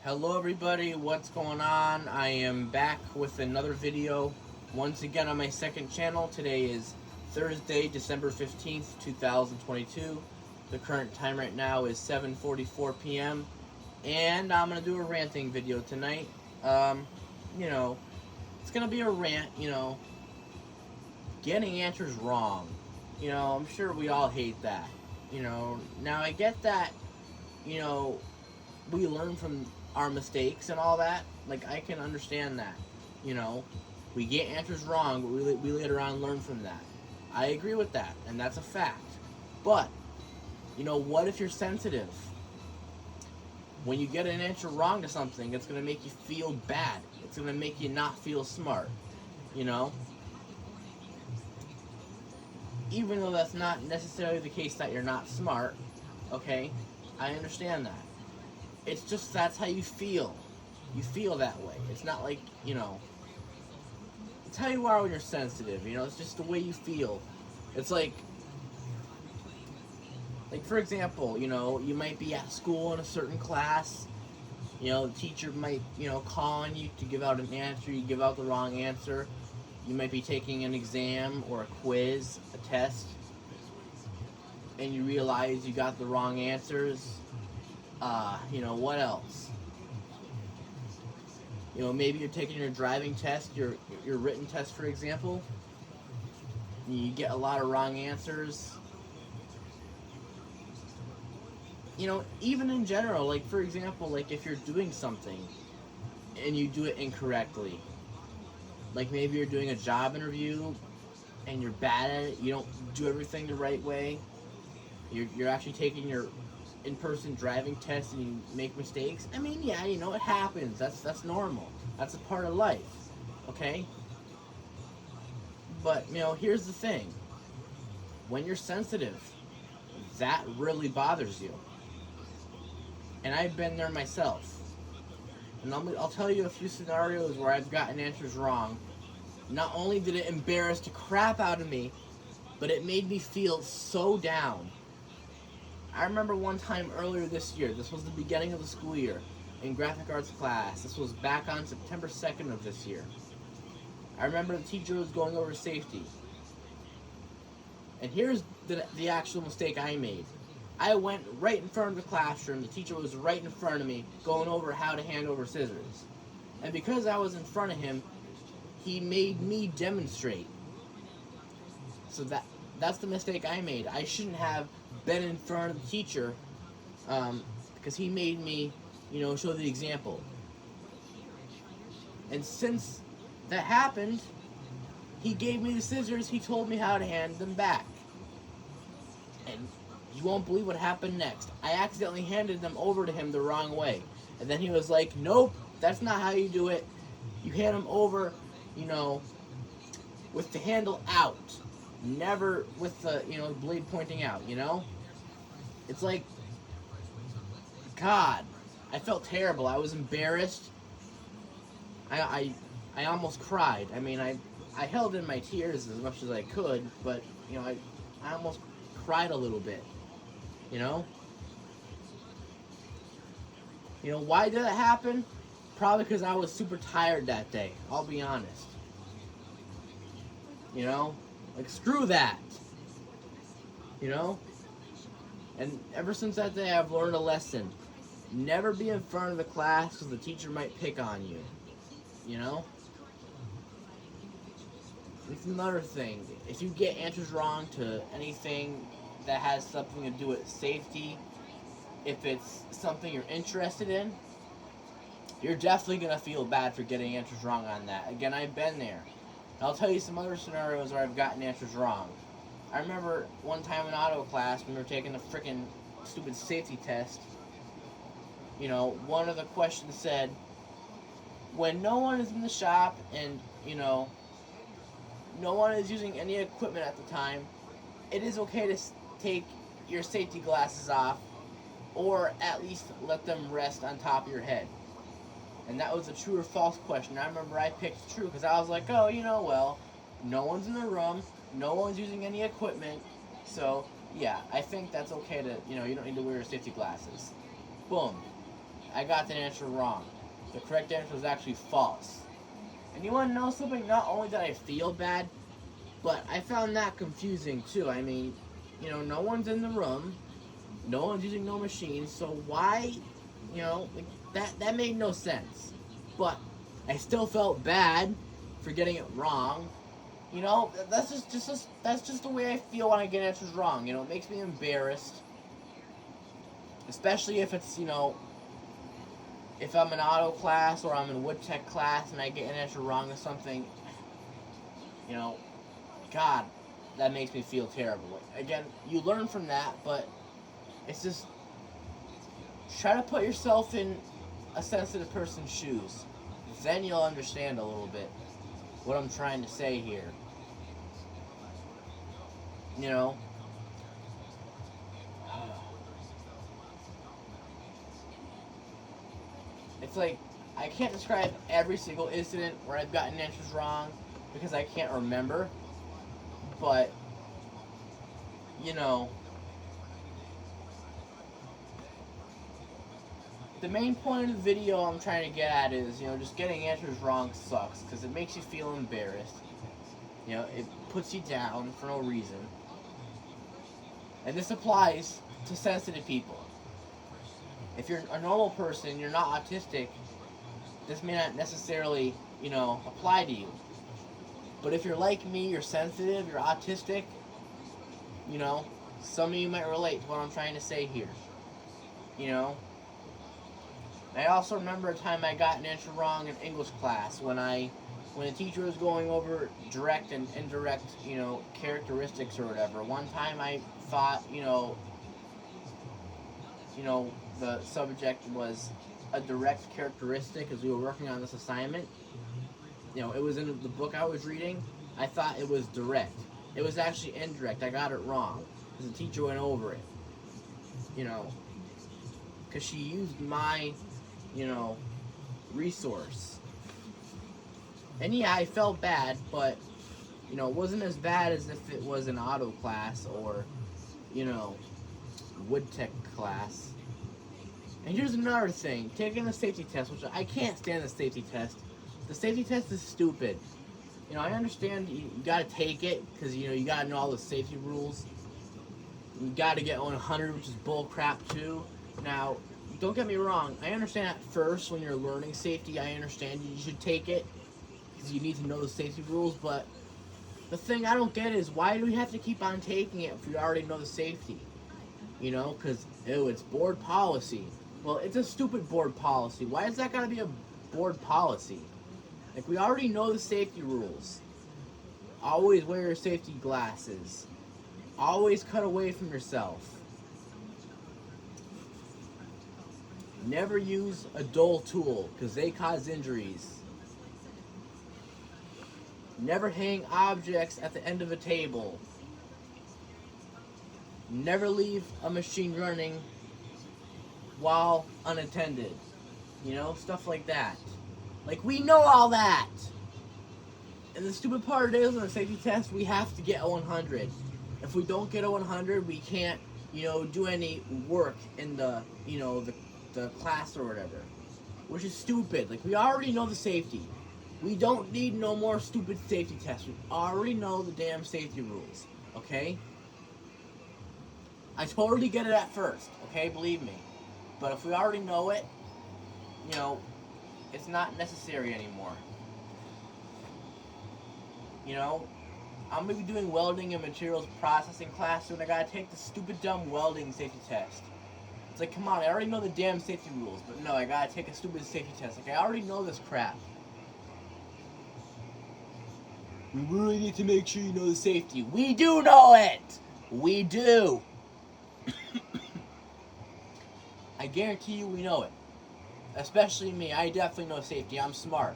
Hello everybody, what's going on? I am back with another video once again on my second channel. Today is Thursday, December 15th, 2022. The current time right now is 7:44 p.m. and I'm going to do a ranting video tonight. You know, it's going to be a rant, getting answers wrong. I'm sure we all hate that. Now I get that, you know, we learn from our mistakes and all that. Like, I can understand that. You know, we get answers wrong, but we later on learn from that. I agree with that, and that's a fact. But, what if you're sensitive? When you get an answer wrong to something, it's going to make you feel bad. It's going to make you not feel smart. You know? Even though that's not necessarily the case that you're not smart, okay? I understand that. It's just that's how you feel. You feel that way. It's not like, it's how you are when you're sensitive, it's just the way you feel. It's like for example, you might be at school in a certain class, the teacher might, call on you to give out an answer, you give out the wrong answer. You might be taking an exam or a quiz, a test, and you realize you got the wrong answers. What else? Maybe you're taking your driving test, your written test, for example. You get a lot of wrong answers. Even in general, like, for example, like, if you're doing something and you do it incorrectly, like, maybe you're doing a job interview and you're bad at it, you don't do everything the right way, you're actually taking your in-person driving test and you make mistakes. I mean, yeah, it happens. That's normal. That's a part of life. Okay? But, here's the thing. When you're sensitive, that really bothers you. And I've been there myself. And I'll tell you a few scenarios where I've gotten answers wrong. Not only did it embarrass the crap out of me, but it made me feel so down. I remember one time earlier this year, this was the beginning of the school year, in graphic arts class. This was back on September 2nd of this year. I remember the teacher was going over safety. And here's the actual mistake I made. I went right in front of the classroom, the teacher was right in front of me, going over how to hand over scissors. And because I was in front of him, he made me demonstrate. So that's the mistake I made. I shouldn't have been in front of the teacher, because he made me, show the example. And since that happened, he gave me the scissors, he told me how to hand them back. And you won't believe what happened next. I accidentally handed them over to him the wrong way. And then he was like, nope, that's not how you do it. You hand them over, with the handle out. Never with the, blade pointing out, It's like, God, I felt terrible. I was embarrassed. I almost cried. I mean, I held in my tears as much as I could, but, I almost cried a little bit, Why did it happen? Probably because I was super tired that day. I'll be honest. Like, screw that. And ever since that day, I've learned a lesson. Never be in front of the class because the teacher might pick on you. It's another thing. If you get answers wrong to anything that has something to do with safety, if it's something you're interested in, you're definitely going to feel bad for getting answers wrong on that. Again, I've been there. I'll tell you some other scenarios where I've gotten answers wrong. I remember one time in auto class when we were taking a freaking stupid safety test. One of the questions said, when no one is in the shop and, no one is using any equipment at the time, it is okay to take your safety glasses off, or at least let them rest on top of your head. And that was a true or false question. I remember I picked true because I was like, oh, well, no one's in the room, no one's using any equipment, so yeah, I think that's okay to, you don't need to wear your safety glasses. Boom. I got that answer wrong. The correct answer was actually false. And you want to know something? Not only did I feel bad, but I found that confusing too. I mean, no one's in the room, no one's using no machines, so why, like that made no sense. But I still felt bad for getting it wrong. That's just the way I feel when I get answers wrong. It makes me embarrassed, especially if it's if I'm in auto class or I'm in wood tech class and I get an answer wrong or something. God, that makes me feel terrible. Again, you learn from that, but it's just try to put yourself in a sensitive person's shoes. Then you'll understand a little bit what I'm trying to say here. It's like I can't describe every single incident where I've gotten answers wrong because I can't remember. But the main point of the video I'm trying to get at is, just getting answers wrong sucks because it makes you feel embarrassed. It puts you down for no reason. And this applies to sensitive people. If you're a normal person, you're not autistic, this may not necessarily, apply to you. But if you're like me, you're sensitive, you're autistic, some of you might relate to what I'm trying to say here. I also remember a time I got an answer wrong in English class when the teacher was going over direct and indirect, characteristics or whatever. One time I thought, the subject was a direct characteristic as we were working on this assignment. It was in the book I was reading. I thought it was direct. It was actually indirect. I got it wrong because the teacher went over it. Because she used my, resource. And yeah, I felt bad, but, it wasn't as bad as if it was an auto class or, wood tech class. And here's another thing, taking the safety test, which I can't stand the safety test. The safety test is stupid. I understand you gotta take it, because, you gotta know all the safety rules. You gotta get 100, which is bull crap too. Now, don't get me wrong, I understand at first when you're learning safety, I understand you should take it, because you need to know the safety rules, but the thing I don't get is, why do we have to keep on taking it if we already know the safety? Because, it's board policy. Well, it's a stupid board policy. Why is that gotta be a board policy? Like, we already know the safety rules. Always wear your safety glasses. Always cut away from yourself. Never use a dull tool, because they cause injuries. Never hang objects at the end of a table. Never leave a machine running while unattended. Stuff like that. Like, we know all that. And the stupid part is, on the safety test, we have to get a 100. If we don't get a 100, we can't, do any work in the, the class or whatever. Which is stupid. Like, we already know the safety. We don't need no more stupid safety tests. We already know the damn safety rules. Okay? I totally get it at first. Okay? Believe me. But if we already know it, it's not necessary anymore. I'm going to be doing welding and materials processing class soon. I got to take the stupid dumb welding safety test. It's like, come on, I already know the damn safety rules. But no, I got to take a stupid safety test. Like, I already know this crap. We really need to make sure you know the safety. We do know it! We do! I guarantee you we know it. Especially me. I definitely know safety. I'm smart.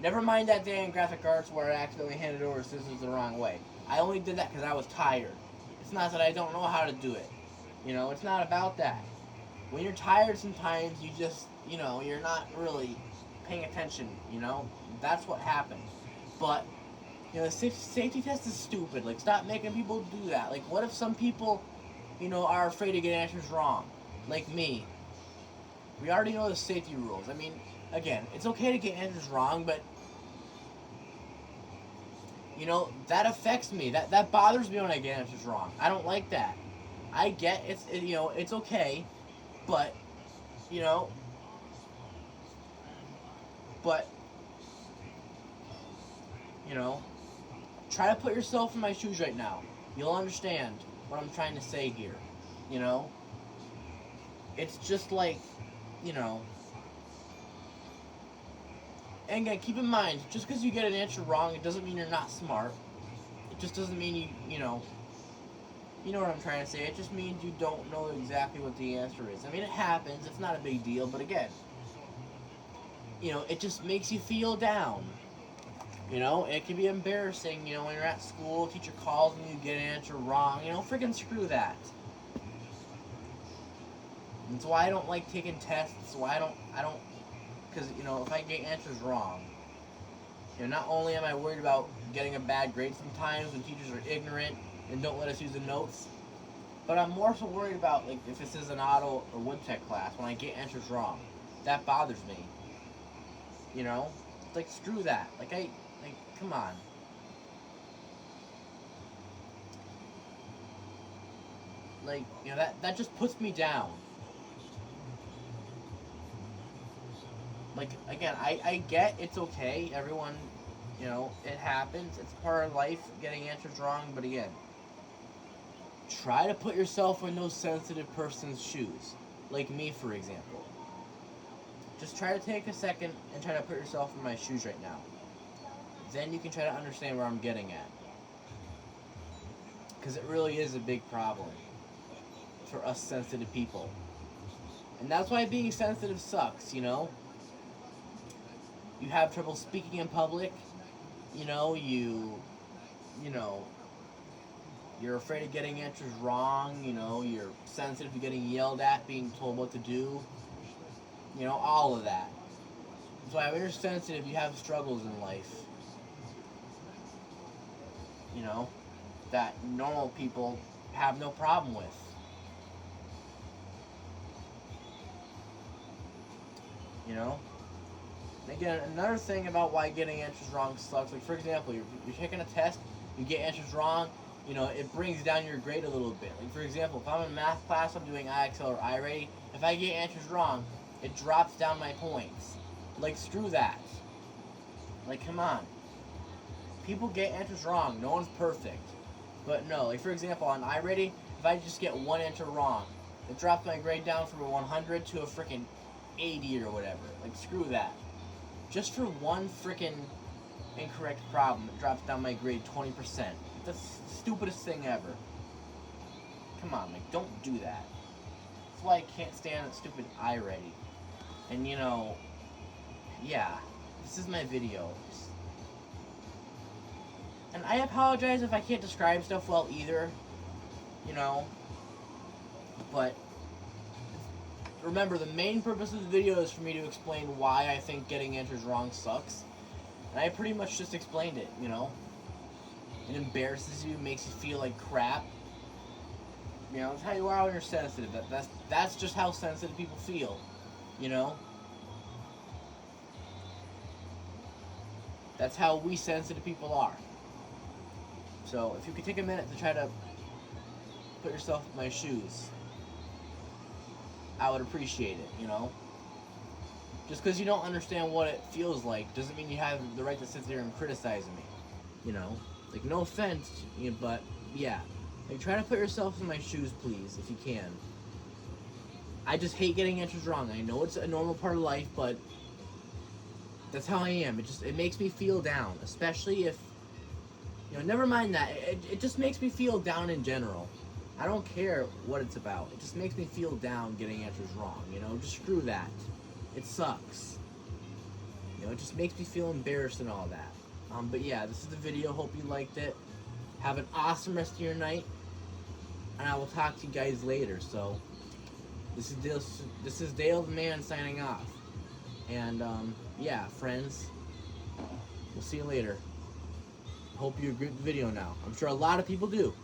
Never mind that day in graphic arts where I accidentally handed over scissors the wrong way. I only did that because I was tired. It's not that I don't know how to do it. It's not about that. When you're tired sometimes, you just, you're not really paying attention, That's what happens. But, the safety test is stupid. Like, stop making people do that. Like, what if some people, are afraid to get answers wrong? Like me. We already know the safety rules. I mean, again, it's okay to get answers wrong, but you know, that affects me. That bothers me when I get answers wrong. I don't like that. I get you know, it's okay, but you know, but you know, try to put yourself in my shoes right now. You'll understand what I'm trying to say here. You know, it's just like, you know, and again, keep in mind, just because you get an answer wrong, it doesn't mean you're not smart. It just doesn't mean you know what I'm trying to say. It just means you don't know exactly what the answer is. I mean, it happens. It's not a big deal, but again, you know, it just makes you feel down. You know, it can be embarrassing, you know, when you're at school, teacher calls and you get an answer wrong. You know, freaking screw that. That's why I don't like taking tests. That's why I don't, because, you know, if I get answers wrong, you know, not only am I worried about getting a bad grade sometimes when teachers are ignorant and don't let us use the notes, but I'm more so worried about, like, if this is an auto or wood tech class, when I get answers wrong. That bothers me. You know? Like, screw that. Like, come on. Like, you know, that just puts me down. Like, again, I get it's okay. Everyone, you know, it happens. It's part of life, getting answers wrong. But again, try to put yourself in those sensitive person's shoes. Like me, for example. Just try to take a second and try to put yourself in my shoes right now. Then you can try to understand where I'm getting at. Because it really is a big problem for us sensitive people. And that's why being sensitive sucks, you know? You have trouble speaking in public, you know, you know, you're afraid of getting answers wrong, you know, you're sensitive to getting yelled at, being told what to do, you know, all of that. That's why when you're sensitive, you have struggles in life, you know, that normal people have no problem with. You know? And again, another thing about why getting answers wrong sucks, like for example, you're taking a test, you get answers wrong, you know, it brings down your grade a little bit. Like for example, if I'm in math class, I'm doing IXL or iReady, if I get answers wrong, it drops down my points. Like screw that. Like come on. People get answers wrong, no one's perfect. But no, like for example, on iReady, if I just get one answer wrong, it drops my grade down from a 100 to a freaking 80 or whatever. Like screw that. Just for one freaking incorrect problem, it drops down my grade 20%. That's the stupidest thing ever. Come on, like, don't do that. That's why I can't stand that stupid iReady. And, you know, yeah, this is my video. And I apologize if I can't describe stuff well either, you know, but remember, the main purpose of the video is for me to explain why I think getting answers wrong sucks. And I pretty much just explained it, you know. It embarrasses you, makes you feel like crap. You know, that's how you are when you're sensitive. That's just how sensitive people feel, you know. That's how we sensitive people are. So, if you could take a minute to try to put yourself in my shoes, I would appreciate it, you know? Just because you don't understand what it feels like doesn't mean you have the right to sit there and criticize me, you know? Like, no offense, but, yeah. Like, try to put yourself in my shoes, please, if you can. I just hate getting answers wrong. I know it's a normal part of life, but that's how I am. It makes me feel down, especially if, you know, never mind that. It just makes me feel down in general. I don't care what it's about. It just makes me feel down getting answers wrong, you know? Just screw that. It sucks. You know, it just makes me feel embarrassed and all that. But yeah, this is the video. Hope you liked it. Have an awesome rest of your night. And I will talk to you guys later. So, this is Dale the Man signing off. And, yeah, friends. We'll see you later. Hope you agree with the video now. I'm sure a lot of people do.